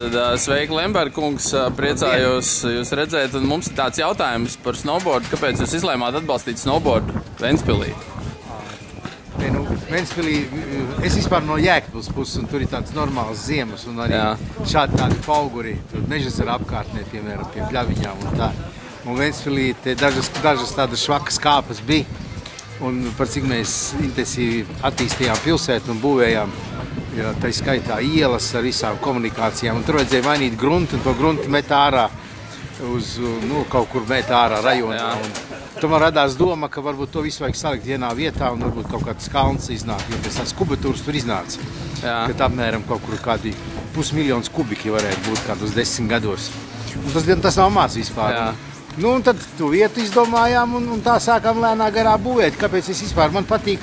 Sveiki, Lemberga kungs, priecājos jūs redzēt, un mums ir tāds jautājums par snowboardu. Kāpēc jūs izlēmāt atbalstīt snowboardu Ventspilī? Ventspilī, es vispār no Jēkabpils puses, un tur ir tāds normāls ziemas, un arī šādi tādi pauguri, tur Mežezera apkārtnē, piemēram, pie Pļaviņām un tā. Un Ventspilī dažas tādas švakas kāpas bija, un par cik mēs intensīvi attīstījām pilsētu un būvējām, tā skaitā ielas ar visām komunikācijām, un tur vajadzēja mainīt gruntu, un to gruntu met ārā uz, kaut kur met ārā rajonā. Tomēr radās doma, ka varbūt to visu vajag salikt vienā vietā, un varbūt kaut kāds kalns iznāk, jo pēc tās kubatūras tur iznāca, kad apmēram kaut kur kādi 500 000 kubiki varētu būt kādos 10 gados. Un tas nav maz vispār. Un tad tu vietu izdomājām, un tā sākām lēnā garā būvēt. Kāpēc es vispār, man patīk,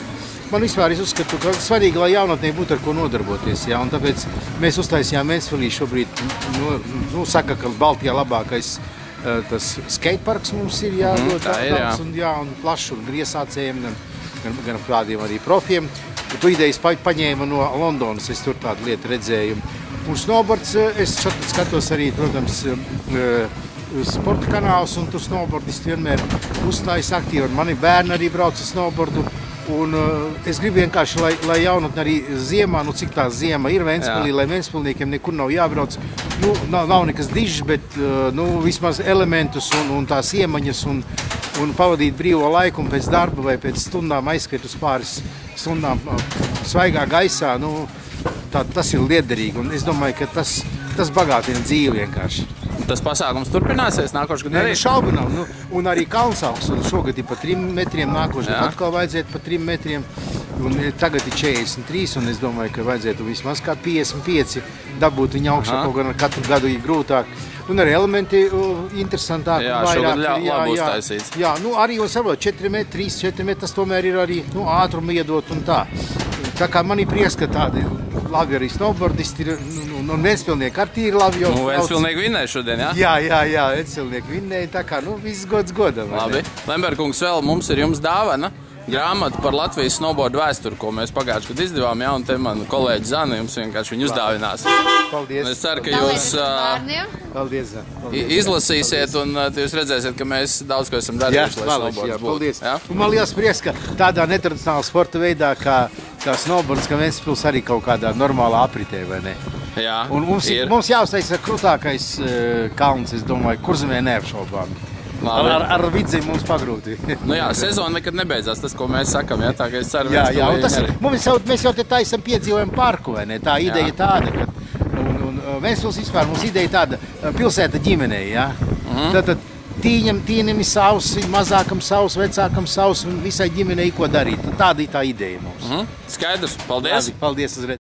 es uzskatu, ka svarīgi, lai jaunatnē būtu ar ko nodarboties, un tāpēc mēs uztaisījām Ventspilī šobrīd, saka, ka Baltijā labākais tas skateparks mums ir jādod tāds, un plašs, un iesācējiem, gan kādiem arī profiem. Tu idejas paņēma no Londonas, es tur tādu lietu redzēju. Un snowboards, es skatos arī, protams, sporta kanāls, un tur snowboardisti vienmēr uzstājas aktīvi, un mani bērni arī brauc ar snowboardu. Un es gribu vienkārši, lai jaunatne arī ziemā, cik tā ziema ir Ventspilī, lai Ventspilniekiem nekur nav jābrauc. Nav nekas dižs, bet vismaz elementus un tās iemaņas un pavadīt brīvo laiku un pēc darba vai pēc stundām aizskriet uz pāris stundām svaigā gaisā. Tas ir liederīgi, un es domāju, ka tas bagātina dzīvi vienkārši. Tas pasākums turpināsies nākošais gads arī? Šaubu nav. Un arī kalnsaugs. Šogad ir pa 3 metriem, nākošais gads atkal vajadzētu pa 3 metriem. Un tagad ir 43, un es domāju, ka vajadzētu vismaz kā 55 dabūt viņu augšā, kaut gan katru gadu ir grūtāk. Un arī elementi interesantāk. Šogad labi uztaisīts. Arī jūs saprot, 4 metri, 3-4 metri, tas tomēr ir arī ātrumu iedot un tā. Tā kā man ir prieks, ka tādi labi arī snowboardisti ir, un Ventspilnieki arī ir labi. Ventspilnieki vinnēja šodien, Jā, Ventspilnieki vinnēja, tā kā, viss gods godam. Labi. Lemberga kungs, vēl mums ir jums dāvana. Grāmata par Latvijas snowboardu vēsturi, ko mēs pagājušajā gadā izdevām, un te man kolēģi Zana jums vienkārši viņu uzdāvinās. Paldies. Es ceru, ka jūs izlasīsiet, un jūs redzēsiet, ka mēs daudz ko esam darījuši, lai snowboards būtu. Paldies. Un man liels prieks, ka tādā netradicionālā sporta veidā, kā snowboards, ka Ventspils arī kaut kādā normālā apritē, vai ne? Jā, un mums jāuztaisa krutākais kalns, es domāju, Kurzemē neapšaubām. Ar Vidzemi mums pagrūti. Sezona nekad nebeidzās, tas, ko mēs sakam, tā kā es ceru, mēs jau te taisam piedzīvojumu parku, vai ne? Tā ideja tāda, ka Ventspils vispār mums ideja tāda pilsēta ģimenei, Tātad tīņam ir savs, mazākam savs, vecākam savs, un visai ģimenei ko darīt. Tāda ir tā ideja mums. Skaidrs, paldies! Paldies uzreiz!